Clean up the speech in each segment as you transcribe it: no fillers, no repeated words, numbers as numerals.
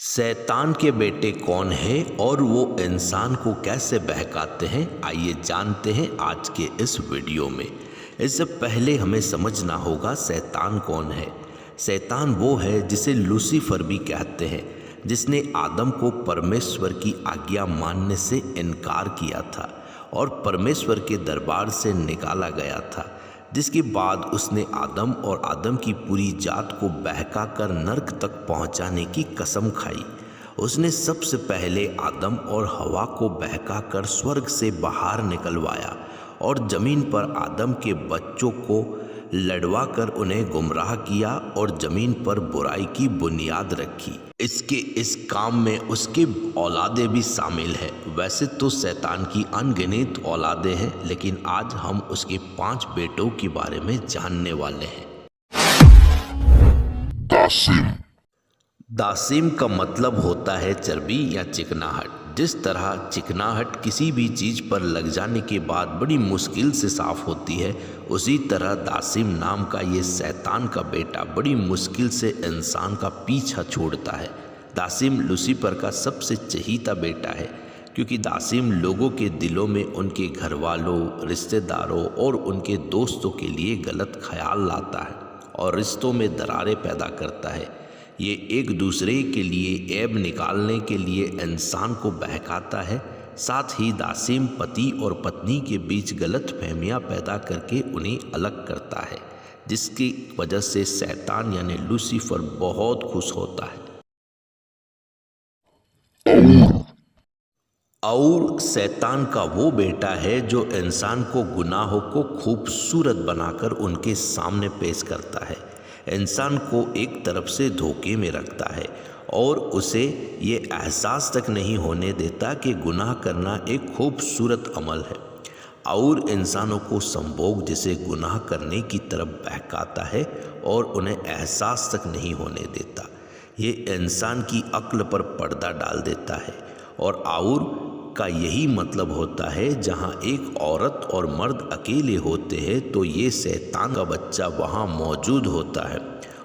शैतान के बेटे कौन है और वो इंसान को कैसे बहकाते हैं, आइए जानते हैं आज के इस वीडियो में। इससे पहले हमें समझना होगा शैतान कौन है। शैतान वो है जिसे लूसीफर भी कहते हैं, जिसने आदम को परमेश्वर की आज्ञा मानने से इनकार किया था और परमेश्वर के दरबार से निकाला गया था, जिसके बाद उसने आदम और आदम की पूरी जात को बहकाकर नर्क तक पहुंचाने की कसम खाई। उसने सबसे पहले आदम और हवा को बहकाकर स्वर्ग से बाहर निकलवाया और ज़मीन पर आदम के बच्चों को लड़वाकर उन्हें गुमराह किया और ज़मीन पर बुराई की बुनियाद रखी। इस काम में उसके औलादे भी शामिल है। वैसे तो शैतान की अनगिनत औलादे हैं, लेकिन आज हम उसके 5 बेटों के बारे में जानने वाले हैं। दासिम का मतलब होता है चर्बी या चिकनाहट। जिस तरह चिकनाहट किसी भी चीज़ पर लग जाने के बाद बड़ी मुश्किल से साफ होती है, उसी तरह दासिम नाम का ये शैतान का बेटा बड़ी मुश्किल से इंसान का पीछा छोड़ता है। दासिम लूसीफर का सबसे चहीता बेटा है, क्योंकि दासिम लोगों के दिलों में उनके घर वालों, रिश्तेदारों और उनके दोस्तों के लिए गलत ख्याल लाता है और रिश्तों में दरारें पैदा करता है। ये एक दूसरे के लिए ऐब निकालने के लिए इंसान को बहकाता है। साथ ही दासिम पति और पत्नी के बीच गलत फहमियाँ पैदा करके उन्हें अलग करता है, जिसकी वजह से शैतान यानी लूसीफर बहुत खुश होता है। और शैतान का वो बेटा है जो इंसान को गुनाहों को खूबसूरत बनाकर उनके सामने पेश करता है, इंसान को एक तरफ से धोखे में रखता है और उसे ये एहसास तक नहीं होने देता कि गुनाह करना एक खूबसूरत अमल है, और इंसानों को संभोग जैसे गुनाह करने की तरफ बहकाता है और उन्हें एहसास तक नहीं होने देता। ये इंसान की अक्ल पर पर्दा डाल देता है और आउर का यही मतलब होता है, जहाँ एक औरत और मर्द अकेले होते हैं तो ये शैतान का बच्चा वहाँ मौजूद होता है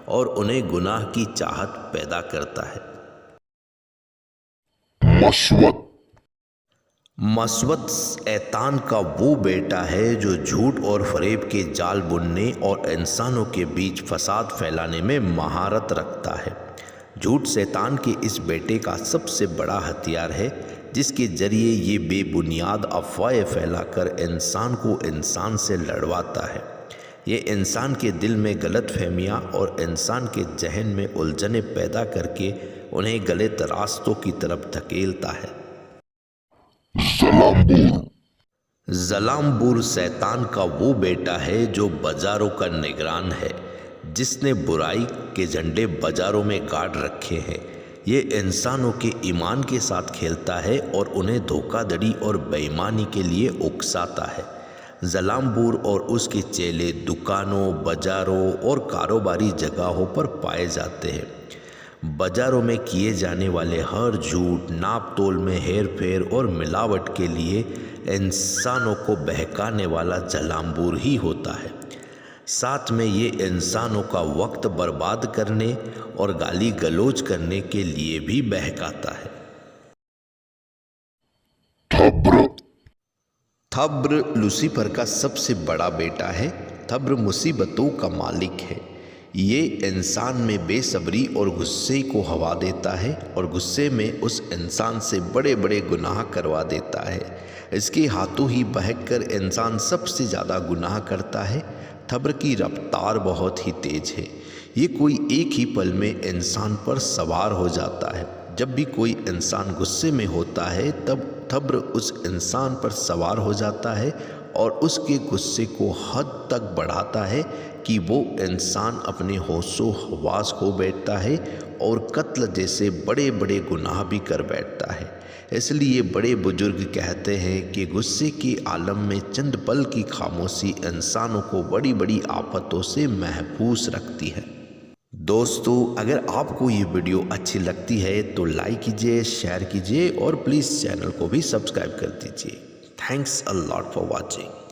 और उन्हें गुनाह की चाहत पैदा करता है। मस्वत शैतान का वो बेटा है जो झूठ और फरेब के जाल बुनने और इंसानों के बीच फसाद फैलाने में महारत रखता है। झूठ शैतान के इस बेटे का सबसे बड़ा हथियार है, जिसके जरिए ये बेबुनियाद अफवाहें फैलाकर इंसान को इंसान से लड़वाता है। ये इंसान के दिल में गलत फहमियाँ और इंसान के जहन में उलझने पैदा करके उन्हें गलत रास्तों की तरफ धकेलता है। जलाम्बूर शैतान का वो बेटा है जो बाजारों का निगरान है, जिसने बुराई के झंडे बाजारों में गाड़ रखे हैं। ये इंसानों के ईमान के साथ खेलता है और उन्हें धोखाधड़ी और बेईमानी के लिए उकसाता है। जलाम्बूर और उसके चेले दुकानों, बाजारों और कारोबारी जगहों पर पाए जाते हैं। बाजारों में किए जाने वाले हर झूठ, नाप तोल में हेर फेर और मिलावट के लिए इंसानों को बहकाने वाला जलाम्बूर ही होता है। साथ में ये इंसानों का वक्त बर्बाद करने और गाली गलौज करने के लिए भी बहकाता है। थब्र लूसीफर का सबसे बड़ा बेटा है। थब्र मुसीबतों का मालिक है। ये इंसान में बेसब्री और गुस्से को हवा देता है और गुस्से में उस इंसान से बड़े बड़े गुनाह करवा देता है। इसके हाथों ही बहककर इंसान सबसे ज़्यादा गुनाह करता है। थब्र की रफ्तार बहुत ही तेज है। ये कोई एक ही पल में इंसान पर सवार हो जाता है। जब भी कोई इंसान गुस्से में होता है तब थब्र उस इंसान पर सवार हो जाता है और उसके गुस्से को हद तक बढ़ाता है कि वो इंसान अपने होशो हवास खो बैठता है और कत्ल जैसे बड़े बड़े गुनाह भी कर बैठता है। इसलिए बड़े बुजुर्ग कहते हैं कि गुस्से के आलम में चंद पल की खामोशी इंसानों को बड़ी बड़ी आफतों से महफूज रखती है। दोस्तों, अगर आपको ये वीडियो अच्छी लगती है तो लाइक कीजिए, शेयर कीजिए और प्लीज़ चैनल को भी सब्सक्राइब कर दीजिए। Thanks a lot for watching.